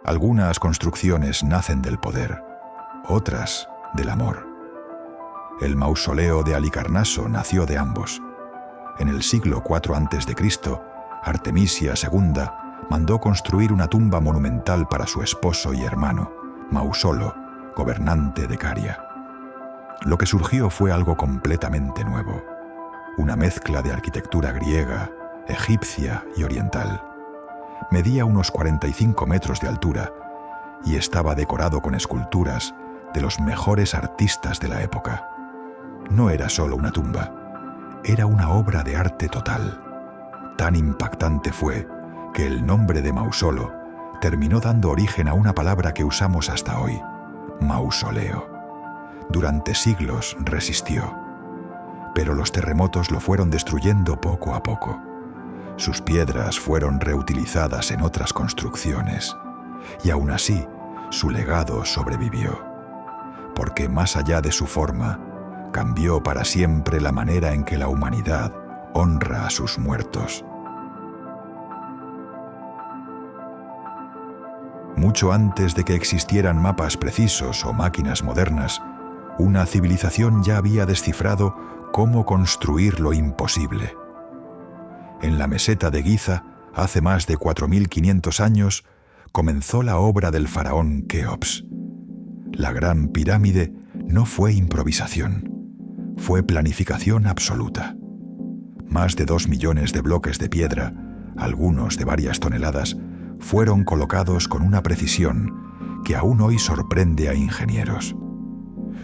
Algunas construcciones nacen del poder, otras del amor. El mausoleo de Halicarnaso nació de ambos. En el siglo IV a.C., Artemisia II mandó construir una tumba monumental para su esposo y hermano, Mausolo, gobernante de Caria. Lo que surgió fue algo completamente nuevo, una mezcla de arquitectura griega, egipcia y oriental. Medía unos 45 metros de altura y estaba decorado con esculturas de los mejores artistas de la época. No era solo una tumba, era una obra de arte total. Tan impactante fue que el nombre de Mausolo terminó dando origen a una palabra que usamos hasta hoy, mausoleo. Durante siglos resistió, pero los terremotos lo fueron destruyendo poco a poco. Sus piedras fueron reutilizadas en otras construcciones, y aún así su legado sobrevivió, porque más allá de su forma, cambió para siempre la manera en que la humanidad honra a sus muertos. Mucho antes de que existieran mapas precisos o máquinas modernas, una civilización ya había descifrado cómo construir lo imposible. En la meseta de Giza, hace más de 4.500 años, comenzó la obra del faraón Keops. La Gran Pirámide no fue improvisación, fue planificación absoluta. Más de 2 millones de bloques de piedra, algunos de varias toneladas, fueron colocados con una precisión que aún hoy sorprende a ingenieros.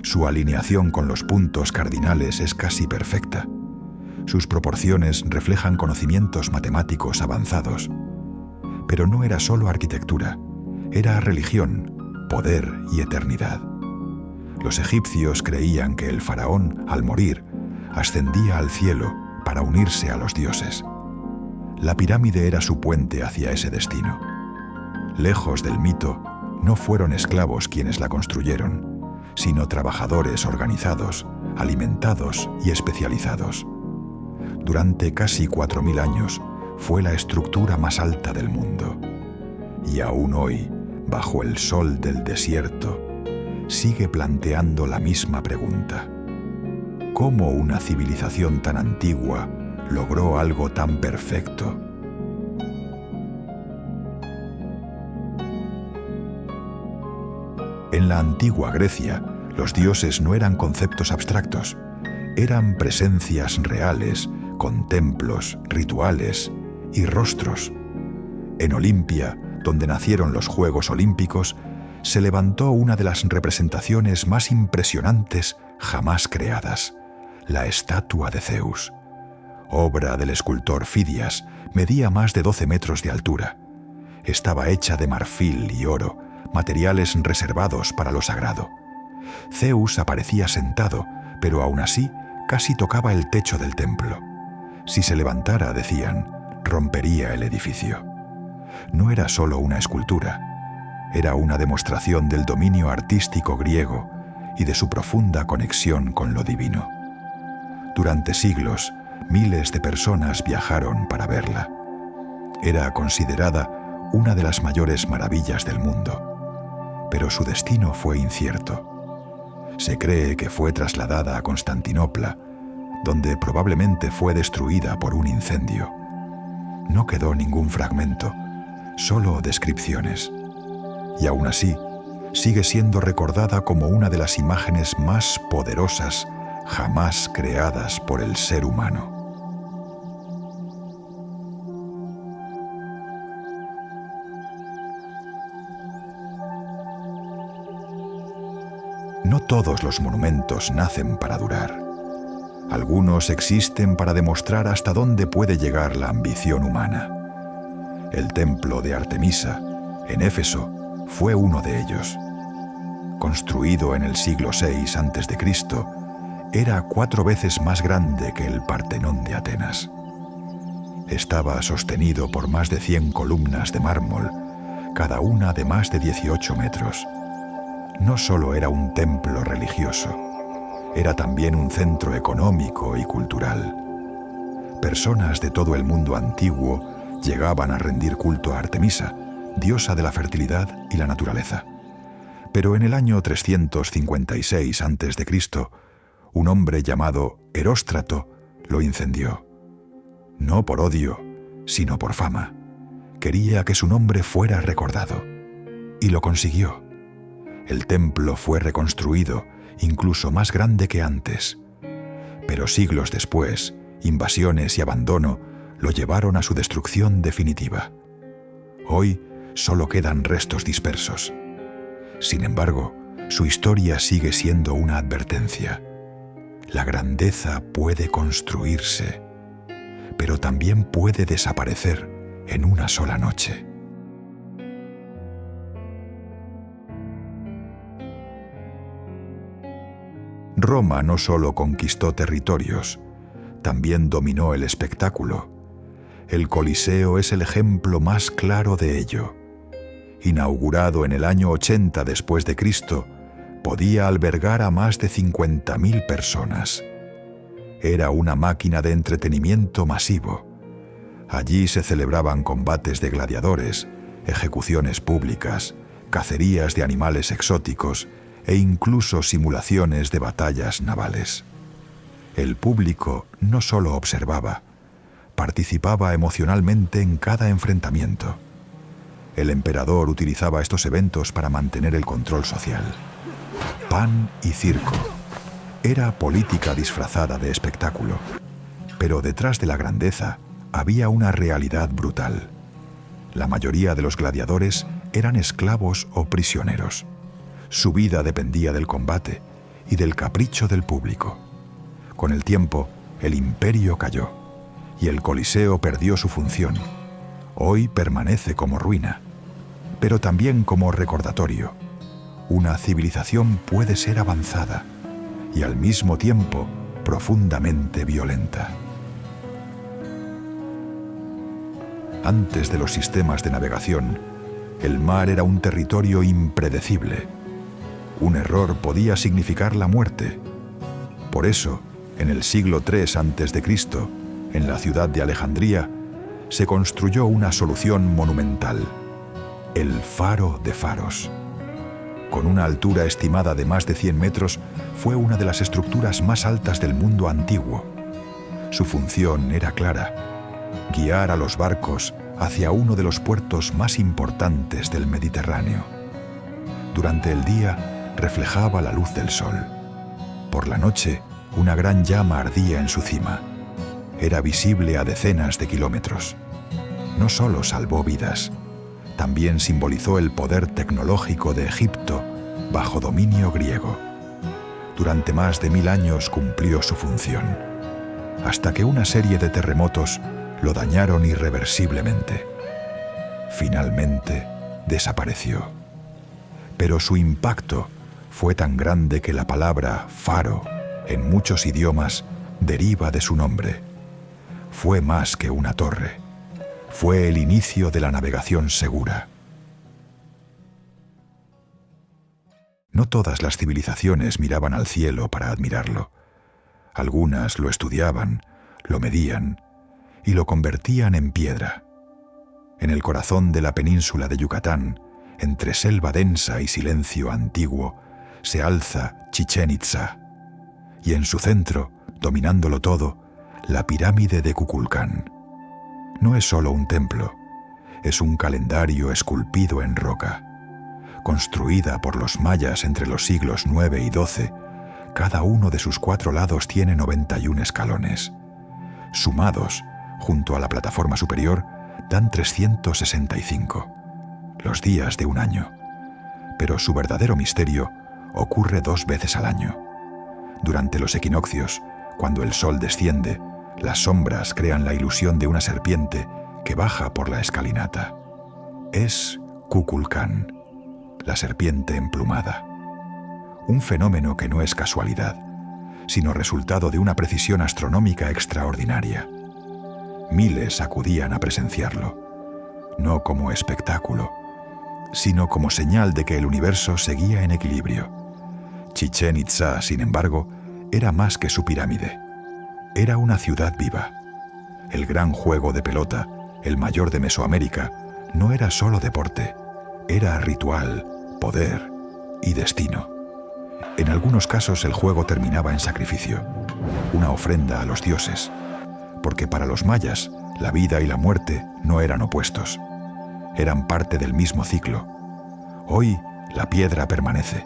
Su alineación con los puntos cardinales es casi perfecta. Sus proporciones reflejan conocimientos matemáticos avanzados. Pero no era solo arquitectura, era religión, poder y eternidad. Los egipcios creían que el faraón, al morir, ascendía al cielo para unirse a los dioses. La pirámide era su puente hacia ese destino. Lejos del mito, no fueron esclavos quienes la construyeron, sino trabajadores organizados, alimentados y especializados. Durante casi 4.000 años fue la estructura más alta del mundo. Y aún hoy, bajo el sol del desierto, sigue planteando la misma pregunta. ¿Cómo una civilización tan antigua logró algo tan perfecto? En la antigua Grecia, los dioses no eran conceptos abstractos, eran presencias reales, con templos, rituales y rostros. En Olimpia, donde nacieron los Juegos Olímpicos, se levantó una de las representaciones más impresionantes jamás creadas, la estatua de Zeus. Obra del escultor Fidias, medía más de 12 metros de altura. Estaba hecha de marfil y oro, materiales reservados para lo sagrado. Zeus aparecía sentado, pero aún así casi tocaba el techo del templo. Si se levantara, decían, rompería el edificio. No era solo una escultura, era una demostración del dominio artístico griego y de su profunda conexión con lo divino. Durante siglos, miles de personas viajaron para verla. Era considerada una de las mayores maravillas del mundo, pero su destino fue incierto. Se cree que fue trasladada a Constantinopla, donde probablemente fue destruida por un incendio. No quedó ningún fragmento, solo descripciones. Y aún así, sigue siendo recordada como una de las imágenes más poderosas jamás creadas por el ser humano. No todos los monumentos nacen para durar. Algunos existen para demostrar hasta dónde puede llegar la ambición humana. El templo de Artemisa, en Éfeso, fue uno de ellos. Construido en el siglo VI a.C., era 4 veces más grande que el Partenón de Atenas. Estaba sostenido por más de 100 columnas de mármol, cada una de más de 18 metros. No solo era un templo religioso, era también un centro económico y cultural. Personas de todo el mundo antiguo llegaban a rendir culto a Artemisa, diosa de la fertilidad y la naturaleza. Pero en el año 356 a.C., un hombre llamado Eróstrato lo incendió. No por odio, sino por fama. Quería que su nombre fuera recordado. Y lo consiguió. El templo fue reconstruido, incluso más grande que antes. Pero siglos después, invasiones y abandono lo llevaron a su destrucción definitiva. Hoy solo quedan restos dispersos. Sin embargo, su historia sigue siendo una advertencia. La grandeza puede construirse, pero también puede desaparecer en una sola noche. Roma no solo conquistó territorios, también dominó el espectáculo. El Coliseo es el ejemplo más claro de ello. Inaugurado en el año 80 después de Cristo, podía albergar a más de 50.000 personas. Era una máquina de entretenimiento masivo. Allí se celebraban combates de gladiadores, ejecuciones públicas, cacerías de animales exóticos e incluso simulaciones de batallas navales. El público no solo observaba, participaba emocionalmente en cada enfrentamiento. El emperador utilizaba estos eventos para mantener el control social. Pan y circo. Era política disfrazada de espectáculo. Pero detrás de la grandeza había una realidad brutal. La mayoría de los gladiadores eran esclavos o prisioneros. Su vida dependía del combate y del capricho del público. Con el tiempo, el imperio cayó y el Coliseo perdió su función. Hoy permanece como ruina, pero también como recordatorio. Una civilización puede ser avanzada y al mismo tiempo profundamente violenta. Antes de los sistemas de navegación, el mar era un territorio impredecible. Un error podía significar la muerte. Por eso, en el siglo III a.C., en la ciudad de Alejandría, se construyó una solución monumental, el Faro de Faros. Con una altura estimada de más de 100 metros, fue una de las estructuras más altas del mundo antiguo. Su función era clara: guiar a los barcos hacia uno de los puertos más importantes del Mediterráneo. Durante el día reflejaba la luz del sol. Por la noche, una gran llama ardía en su cima. Era visible a decenas de kilómetros. No solo salvó vidas, también simbolizó el poder tecnológico de Egipto bajo dominio griego. Durante más de 1000 años cumplió su función, hasta que una serie de terremotos lo dañaron irreversiblemente. Finalmente, desapareció. Pero su impacto fue tan grande que la palabra faro, en muchos idiomas, deriva de su nombre. Fue más que una torre. Fue el inicio de la navegación segura. No todas las civilizaciones miraban al cielo para admirarlo. Algunas lo estudiaban, lo medían y lo convertían en piedra. En el corazón de la península de Yucatán, entre selva densa y silencio antiguo, se alza Chichén Itzá, y en su centro, dominándolo todo, la pirámide de Kukulcán. No es solo un templo, es un calendario esculpido en roca. Construida por los mayas entre los siglos IX y XII, cada uno de sus 4 lados tiene 91 escalones. Sumados, junto a la plataforma superior, dan 365, los días de un año. Pero su verdadero misterio ocurre 2 veces al año. Durante los equinoccios, cuando el sol desciende, las sombras crean la ilusión de una serpiente que baja por la escalinata. Es Kukulcán, la serpiente emplumada. Un fenómeno que no es casualidad, sino resultado de una precisión astronómica extraordinaria. Miles acudían a presenciarlo, no como espectáculo, sino como señal de que el universo seguía en equilibrio. Chichén Itzá, sin embargo, era más que su pirámide. Era una ciudad viva. El gran juego de pelota, el mayor de Mesoamérica, no era solo deporte, era ritual, poder y destino. En algunos casos el juego terminaba en sacrificio, una ofrenda a los dioses, porque para los mayas la vida y la muerte no eran opuestos, eran parte del mismo ciclo. Hoy la piedra permanece,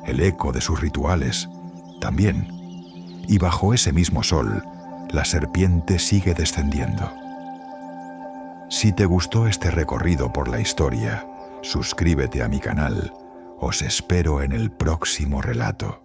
el eco de sus rituales también, y bajo ese mismo sol la serpiente sigue descendiendo. Si te gustó este recorrido por la historia, suscríbete a mi canal. Os espero en el próximo relato.